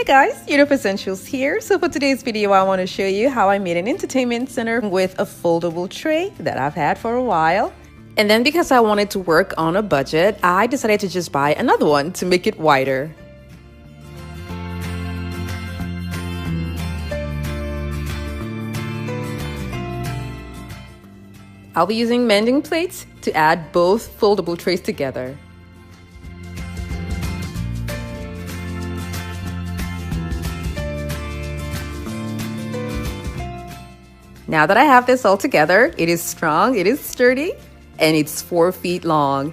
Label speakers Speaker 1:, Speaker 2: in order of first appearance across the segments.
Speaker 1: Hey guys, Essentials here. So for today's video, I want to show you how I made an entertainment center with a foldable tray that I've had for a while. And then because I wanted to work on a budget, I decided to just buy another one to make it wider. I'll be using mending plates to add both foldable trays together. Now that I have this all together, it is strong, it is sturdy, and it's 4 feet long.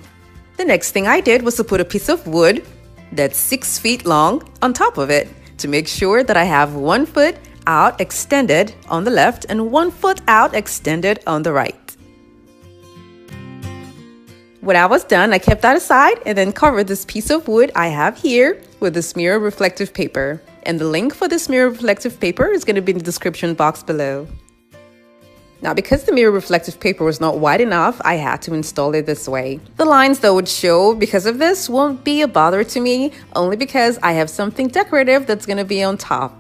Speaker 1: The next thing I did was to put a piece of wood that's 6 feet long on top of it to make sure that I have 1 foot out extended on the left and 1 foot out extended on the right. When I was done, I kept that aside and then covered this piece of wood I have here with this mirror reflective paper. And the link for this mirror reflective paper is going to be in the description box below. Now, because the mirror reflective paper was not wide enough, I had to install it this way. The lines that would show because of this won't be a bother to me, only because I have something decorative that's going to be on top.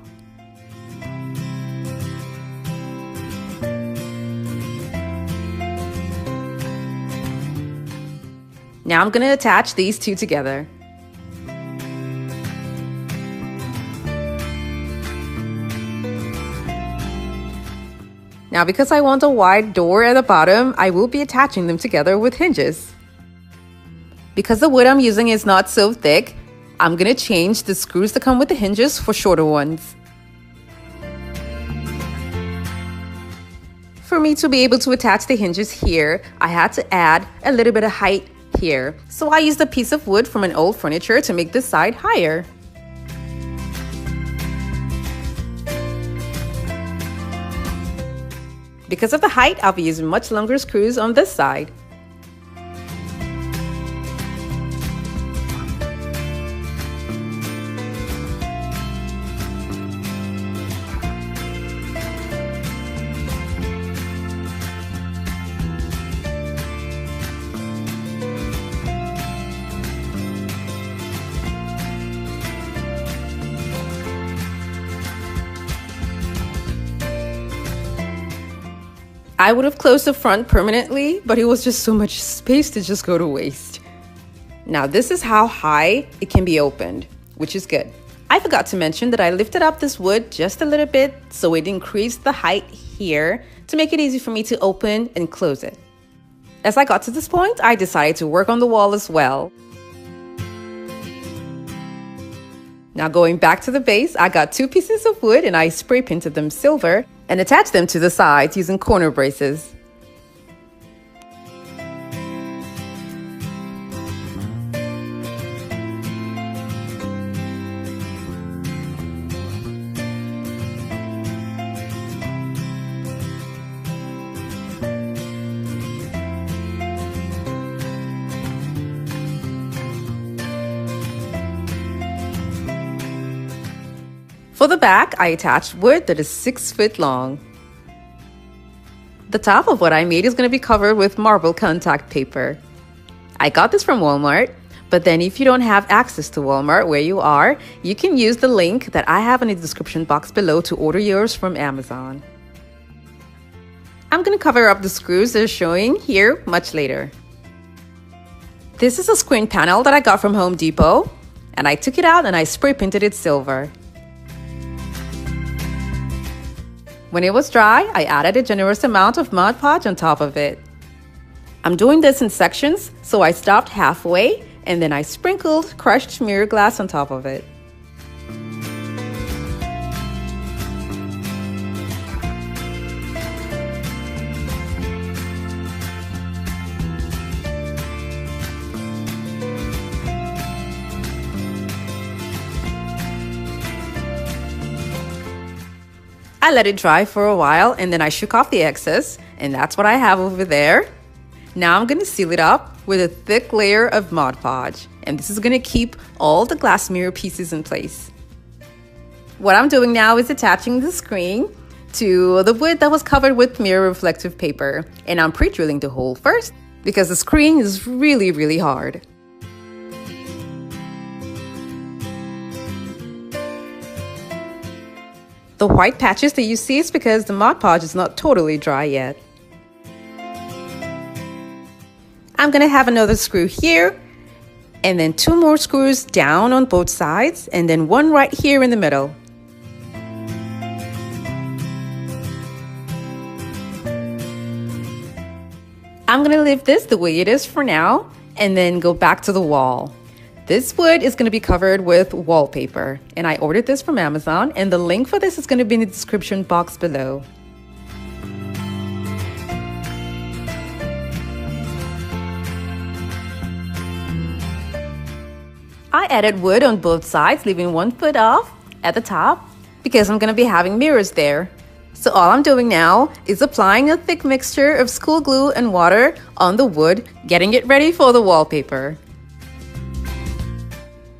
Speaker 1: Now I'm going to attach these two together. Now, because I want a wide door at the bottom, I will be attaching them together with hinges. Because the wood I'm using is not so thick, I'm going to change the screws that come with the hinges for shorter ones. For me to be able to attach the hinges here, I had to add a little bit of height here. So I used a piece of wood from an old furniture to make this side higher. Because of the height, I'll be using much longer screws on this side. I would have closed the front permanently, but it was just so much space to just go to waste. Now this is how high it can be opened, which is good. I forgot to mention that I lifted up this wood just a little bit so it increased the height here to make it easy for me to open and close it. As I got to this point, I decided to work on the wall as well. Now going back to the base, I got 2 pieces of wood and I spray painted them silver and attached them to the sides using corner braces. For the back, I attached wood that is 6 foot long. The top of what I made is going to be covered with marble contact paper. I got this from Walmart, but then if you don't have access to Walmart where you are, you can use the link that I have in the description box below to order yours from Amazon. I'm going to cover up the screws they're showing here much later. This is a screen panel that I got from Home Depot, and I took it out and I spray painted it silver. When it was dry, I added a generous amount of Mod Podge on top of it. I'm doing this in sections, so I stopped halfway and then I sprinkled crushed mirror glass on top of it. I let it dry for a while and then I shook off the excess, and that's what I have over there. Now I'm going to seal it up with a thick layer of Mod Podge, and this is going to keep all the glass mirror pieces in place. What I'm doing now is attaching the screen to the wood that was covered with mirror reflective paper, and I'm pre-drilling the hole first because the screen is really hard. The white patches that you see is because the Mod Podge is not totally dry yet. I'm gonna have another screw here, and then 2 more screws down on both sides, and then 1 right here in the middle. I'm gonna leave this the way it is for now, and then go back to the wall. This wood is gonna be covered with wallpaper, and I ordered this from Amazon, and the link for this is gonna be in the description box below. I added wood on both sides, leaving 1 foot off at the top because I'm gonna be having mirrors there. So all I'm doing now is applying a thick mixture of school glue and water on the wood, getting it ready for the wallpaper.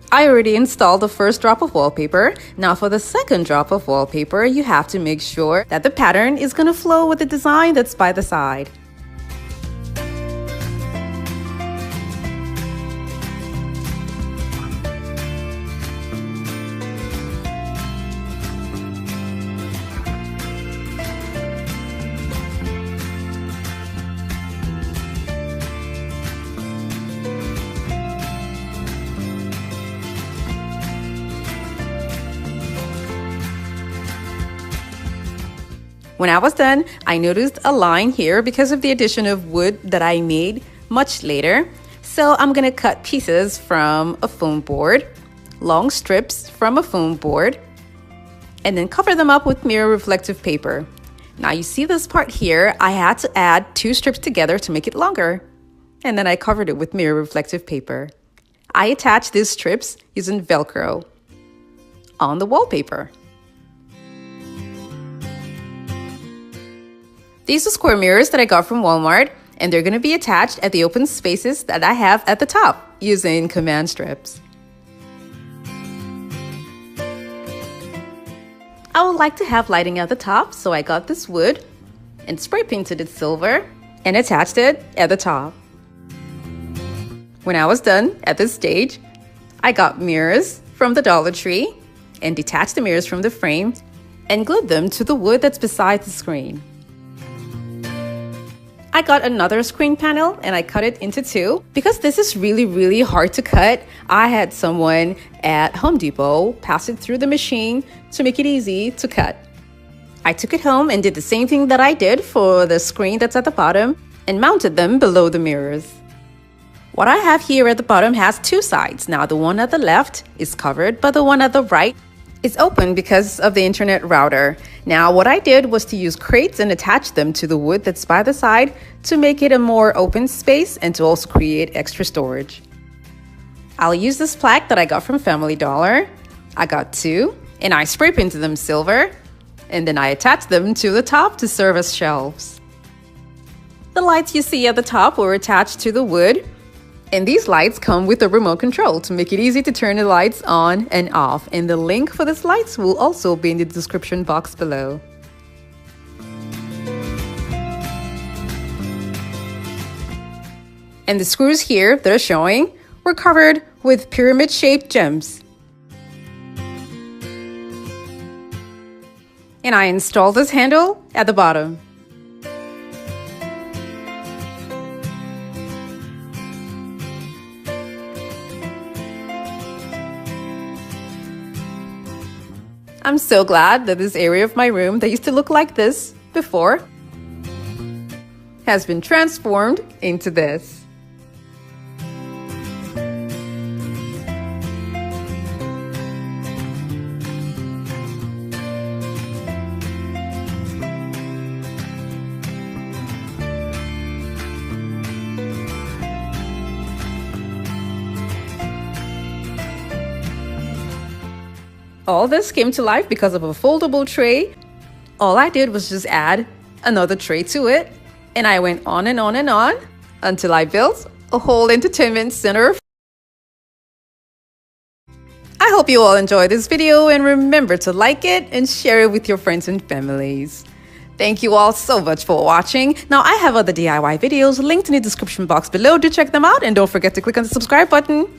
Speaker 1: I already installed the first drop of wallpaper. Now for the second drop of wallpaper, you have to make sure that the pattern is gonna flow with the design that's by the side. When I was done, I noticed a line here because of the addition of wood that I made much later. So I'm gonna cut pieces from a foam board, long strips from a foam board, and then cover them up with mirror reflective paper. Now you see this part here, I had to add 2 strips together to make it longer. And then I covered it with mirror reflective paper. I attached these strips using Velcro on the wallpaper. These are square mirrors that I got from Walmart, and they're gonna be attached at the open spaces that I have at the top using command strips. I would like to have lighting at the top, so I got this wood and spray painted it silver and attached it at the top. When I was done at this stage, I got mirrors from the Dollar Tree and detached the mirrors from the frame and glued them to the wood that's beside the screen. I got another screen panel and I cut it into 2. Because this is really hard to cut, I had someone at Home Depot pass it through the machine to make it easy to cut. I took it home and did the same thing that I did for the screen that's at the bottom and mounted them below the mirrors. What I have here at the bottom has 2 sides. Now the one at the left is covered, but the one at the right is open because of the internet router. Now what I did was to use crates and attach them to the wood that's by the side to make it a more open space and to also create extra storage. I'll use this plaque that I got from Family Dollar. I got 2 and I spray painted them silver, and then I attached them to the top to serve as shelves. The lights you see at the top were attached to the wood, and these lights come with a remote control to make it easy to turn the lights on and off, and the link for these lights will also be in the description box below. And the screws here that are showing were covered with pyramid-shaped gems. And I installed this handle at the bottom. I'm so glad that this area of my room that used to look like this before has been transformed into this. All this came to life because of a foldable tray. All I did was just add another tray to it, and I went on and on and on until I built a whole entertainment center. I hope you all enjoyed this video, and remember to like it and share it with your friends and families. Thank you all so much for watching. Now I have other DIY videos linked in the description box below. Do check them out, and don't forget to click on the subscribe button.